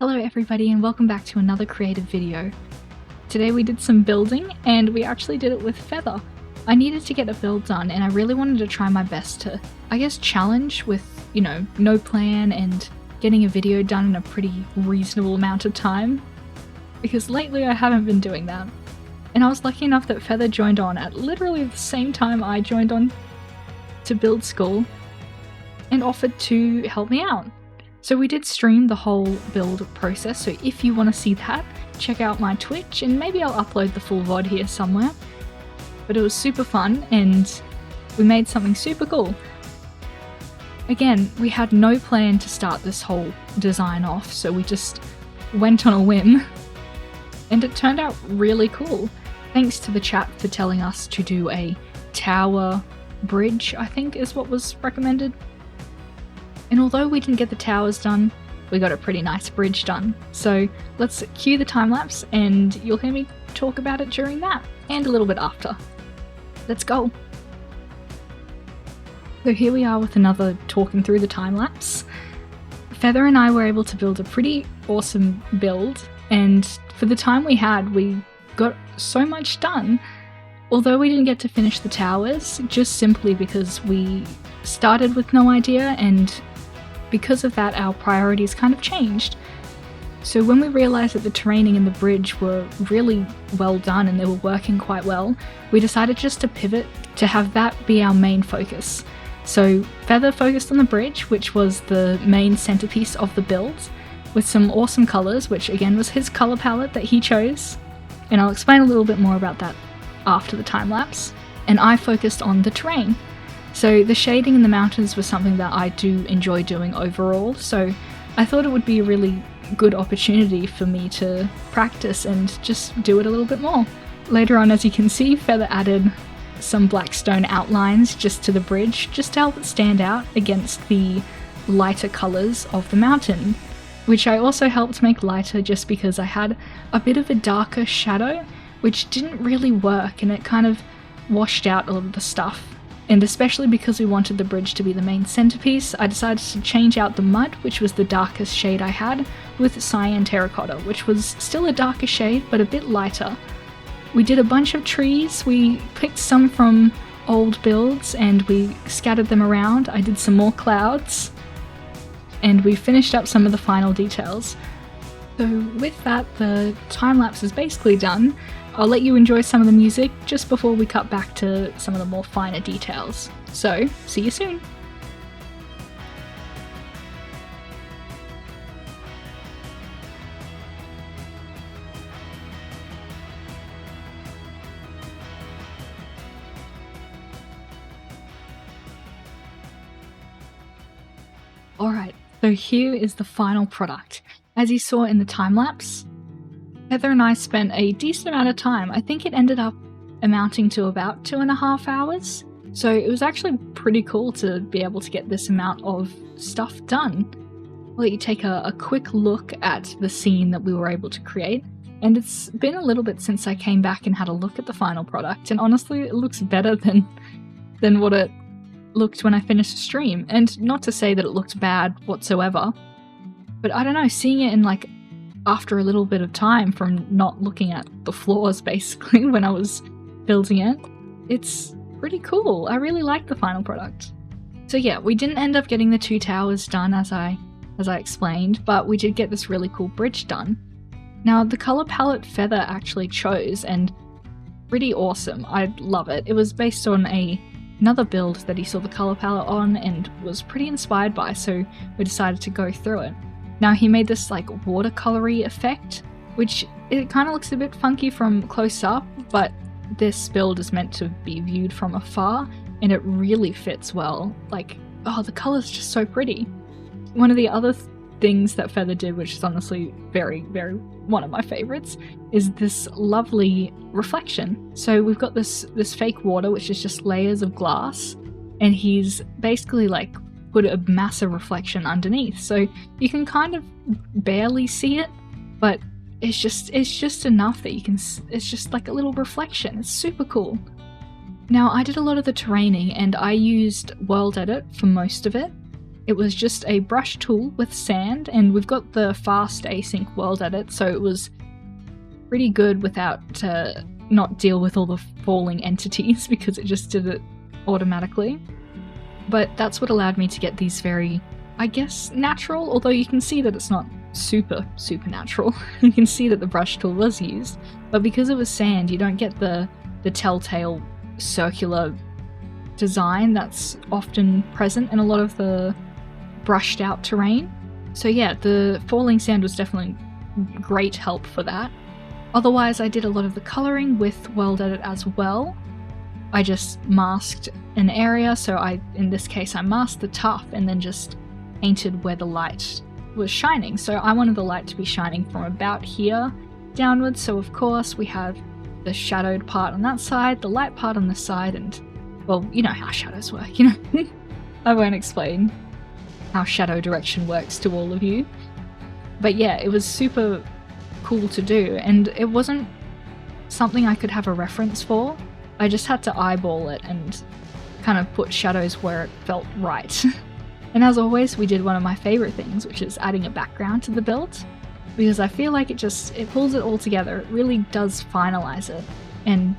Hello everybody and welcome back to another creative video. Today we did some building and we actually did it with Feather. I needed to get a build done and I really wanted to try my best to, challenge with, no plan and getting a video done in a pretty reasonable amount of time. Because lately I haven't been doing that. And I was lucky enough that Feather joined on at literally the same time I joined on to build school and offered to help me out. So we did stream the whole build process, so if you want to see that, check out my Twitch and maybe I'll upload the full VOD here somewhere. But it was super fun and we made something super cool. Again, we had no plan to start this whole design off, so we just went on a whim. And it turned out really cool, thanks to the chap for telling us to do a tower bridge, I think is what was recommended. And although we didn't get the towers done, we got a pretty nice bridge done. So let's cue the time lapse and you'll hear me talk about it during that, and a little bit after. Let's go! So here we are with another talking through the time lapse. Feather and I were able to build a pretty awesome build, and for the time we had, we got so much done. Although we didn't get to finish the towers, just simply because we started with no idea, and because of that our priorities kind of changed. So when we realised that the terraining and the bridge were really well done and they were working quite well, we decided just to pivot to have that be our main focus. So Feather focused on the bridge, which was the main centerpiece of the build, with some awesome colours, which again was his colour palette that he chose, and I'll explain a little bit more about that after the time lapse. And I focused on the terrain. So the shading in the mountains was something that I do enjoy doing overall, so I thought it would be a really good opportunity for me to practice and just do it a little bit more. Later on, as you can see, Feather added some black stone outlines just to the bridge, just to help it stand out against the lighter colours of the mountain, which I also helped make lighter just because I had a bit of a darker shadow, which didn't really work and it kind of washed out a lot of the stuff. And especially because we wanted the bridge to be the main centerpiece, I decided to change out the mud, which was the darkest shade I had, with cyan terracotta, which was still a darker shade but a bit lighter. We did a bunch of trees, we picked some from old builds and we scattered them around. I did some more clouds and we finished up some of the final details. So with that, the time lapse is basically done. I'll let you enjoy some of the music just before we cut back to some of the more finer details. So, see you soon! Alright, so here is the final product. As you saw in the time lapse, Heather and I spent a decent amount of time. I think it ended up amounting to about 2.5 hours. So it was actually pretty cool to be able to get this amount of stuff done. I'll let you take a quick look at the scene that we were able to create. And it's been a little bit since I came back and had a look at the final product. And honestly, it looks better than what it looked when I finished the stream. And not to say that it looked bad whatsoever, but I don't know, seeing it in after a little bit of time from not looking at the floors basically when I was building it, it's pretty cool. I really like the final product. So yeah, we didn't end up getting the 2 towers done as I explained, but we did get this really cool bridge done. Now the colour palette Feather actually chose, and pretty awesome. I love it. It was based on another build that he saw the colour palette on and was pretty inspired by, so we decided to go through it. Now he made this watercolory effect, which it kind of looks a bit funky from close up, but this build is meant to be viewed from afar and it really fits well. The colour's just so pretty. One of the other things that Feather did, which is honestly very, very one of my favourites, is this lovely reflection. So we've got this fake water, which is just layers of glass, and he's basically put a massive reflection underneath, so you can kind of barely see it, but it's just enough that you can, it's just like a little reflection. It's super cool. Now I did a lot of the terraining and I used World Edit for most of it, It was just a brush tool with sand, and we've got the fast async world edit, so it was pretty good without not deal with all the falling entities because it just did it automatically. But that's what allowed me to get these very, I guess, natural, although you can see that it's not super natural. You can see that the brush tool was used, but because it was sand, you don't get the telltale circular design that's often present in a lot of the brushed out terrain. So yeah, the falling sand was definitely great help for that. Otherwise, I did a lot of the colouring with World Edit as well. I just masked an area, so in this case I masked the tuff and then just painted where the light was shining. So I wanted the light to be shining from about here downwards, so of course we have the shadowed part on that side, the light part on this side, and well, you know how shadows work, you know? I won't explain how shadow direction works to all of you. But yeah, it was super cool to do, and it wasn't something I could have a reference for. I just had to eyeball it and kind of put shadows where it felt right. And as always, we did one of my favourite things, which is adding a background to the build, because I feel like it pulls it all together. It really does finalise it, and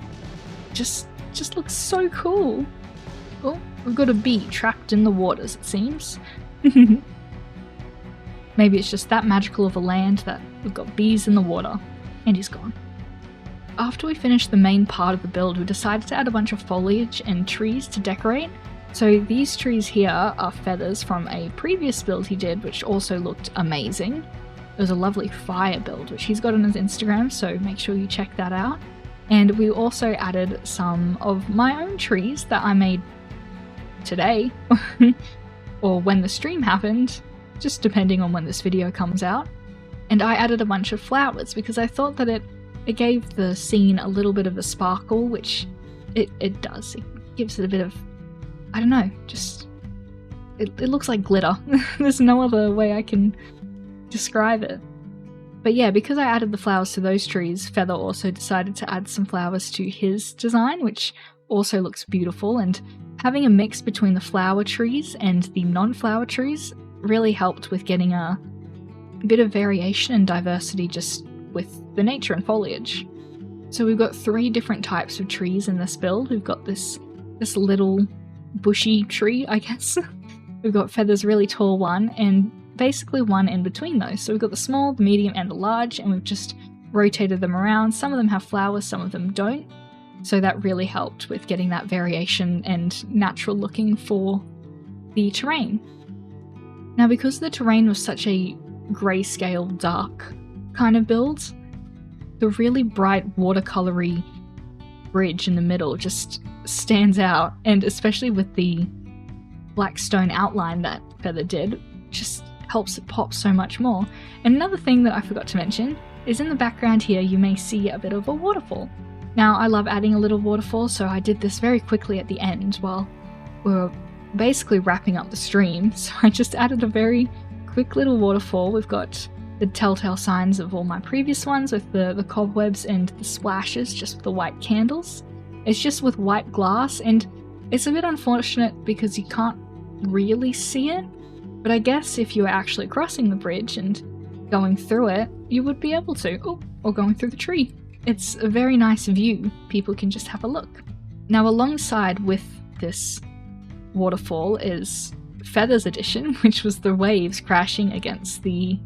just looks so cool. Oh, we've got a bee trapped in the waters, it seems. Maybe it's just that magical of a land that we've got bees in the water, and he's gone. After we finished the main part of the build, we decided to add a bunch of foliage and trees to decorate. So these trees here are feathers from a previous build he did, which also looked amazing. It was a lovely fire build, which he's got on his Instagram, so make sure you check that out. And we also added some of my own trees that I made today, or when the stream happened, just depending on when this video comes out. And I added a bunch of flowers because I thought that it gave the scene a little bit of a sparkle, which it does. It gives it a bit of, I don't know, just, it looks like glitter. There's no other way I can describe it. But yeah, because I added the flowers to those trees, Feather also decided to add some flowers to his design, which also looks beautiful, and having a mix between the flower trees and the non-flower trees really helped with getting a bit of variation and diversity just with the nature and foliage. So we've got 3 different types of trees in this build. We've got this little bushy tree, I guess. We've got Feather's really tall one, and basically one in between those. So we've got the small, the medium, and the large, and we've just rotated them around. Some of them have flowers, some of them don't. So that really helped with getting that variation and natural looking for the terrain. Now, because the terrain was such a grayscale, dark kind of build, the really bright watercolory bridge in the middle just stands out, and especially with the black stone outline that Feather did, just helps it pop so much more. And another thing that I forgot to mention is in the background here you may see a bit of a waterfall. Now, I love adding a little waterfall, so I did this very quickly at the end while we were basically wrapping up the stream. So I just added a very quick little waterfall. We've got the telltale signs of all my previous ones with the cobwebs and the splashes, just with the white candles. It's just with white glass, and it's a bit unfortunate because you can't really see it, but I guess if you were actually crossing the bridge and going through it, you would be able to. Oh, or going through the tree. It's a very nice view. People can just have a look. Now, alongside with this waterfall is Feather's edition, which was the waves crashing against the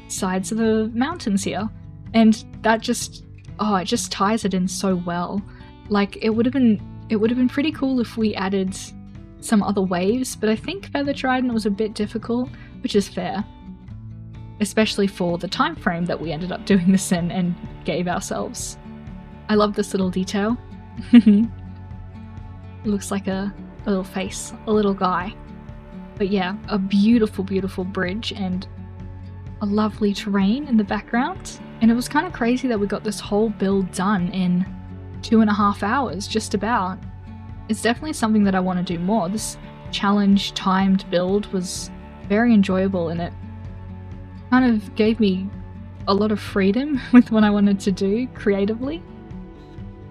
sides of the mountains here. And that just, it just ties it in so well. Like, it would have been pretty cool if we added some other waves, but I think Feather tried and it was a bit difficult, which is fair. Especially for the time frame that we ended up doing this in and gave ourselves. I love this little detail. It looks like a little face, a little guy. But yeah, a beautiful, beautiful bridge and a lovely terrain in the background. And it was kind of crazy that we got this whole build done in 2.5 hours, just about. It's definitely something that I want to do more. This challenge timed build was very enjoyable, and it kind of gave me a lot of freedom with what I wanted to do creatively.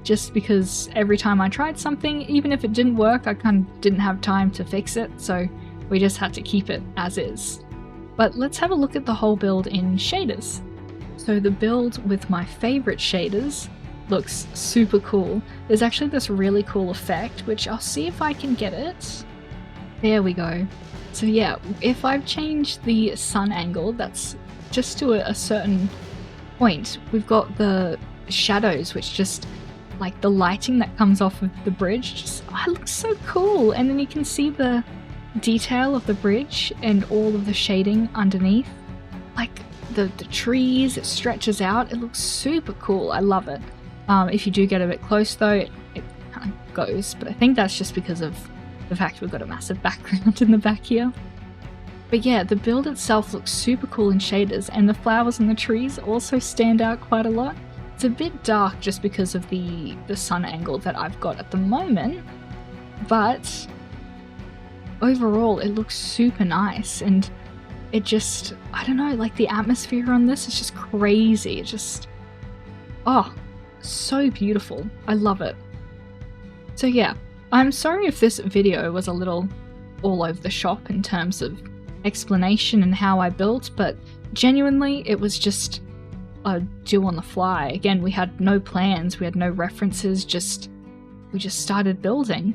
Just because every time I tried something, even if it didn't work, I kind of didn't have time to fix it, so We just had to keep it as is. But let's have a look at the whole build in shaders. So the build with my favorite shaders looks super cool. There's actually this really cool effect, which I'll see if I can get it. There we go. So yeah, if I've changed the sun angle, that's just to a certain point, we've got the shadows, which just, like the lighting that comes off of the bridge, just, oh, it looks so cool. And then you can see the detail of the bridge and all of the shading underneath. Like the trees, it stretches out. It looks super cool. I love it. If you do get a bit close though, it kind of goes, but I think that's just because of the fact we've got a massive background in the back here. But yeah, the build itself looks super cool in shaders, and the flowers and the trees also stand out quite a lot. It's a bit dark just because of the sun angle that I've got at the moment, but overall it looks super nice, and it just, I don't know, like the atmosphere on this is just crazy. It's just, oh, so beautiful. I love it. So yeah, I'm sorry if this video was a little all over the shop in terms of explanation and how I built, but genuinely it was just a do on the fly. Again, we had no plans, we had no references, we just started building.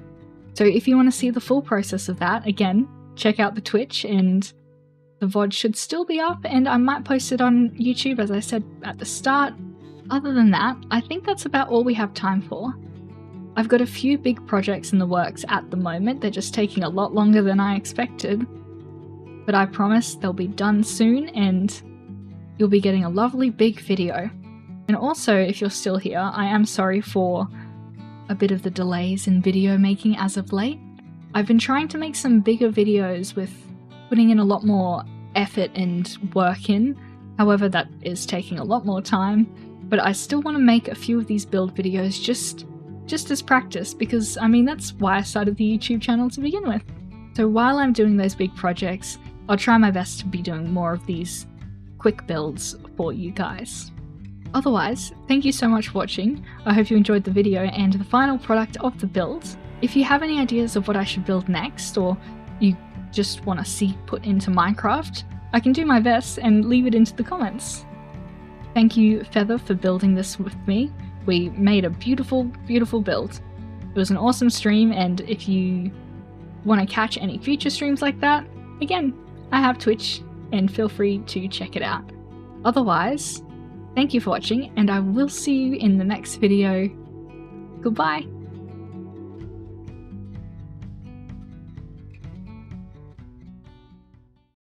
So if you want to see the full process of that, again, check out the Twitch, and the VOD should still be up, and I might post it on YouTube as I said at the start. Other than that, I think that's about all we have time for. I've got a few big projects in the works at the moment. They're just taking a lot longer than I expected, but I promise they'll be done soon and you'll be getting a lovely big video. And also, if you're still here, I am sorry for a bit of the delays in video making as of late. I've been trying to make some bigger videos with putting in a lot more effort and work in. However, that is taking a lot more time, but I still want to make a few of these build videos just as practice, because I mean, that's why I started the YouTube channel to begin with. So while I'm doing those big projects, I'll try my best to be doing more of these quick builds for you guys. Otherwise, thank you so much for watching. I hope you enjoyed the video and the final product of the build. If you have any ideas of what I should build next, or you just want to see put into Minecraft, I can do my best and leave it into the comments. Thank you, Feather, for building this with me. We made a beautiful, beautiful build. It was an awesome stream, and if you want to catch any future streams like that, again, I have Twitch, and feel free to check it out. Otherwise, thank you for watching, and I will see you in the next video. Goodbye!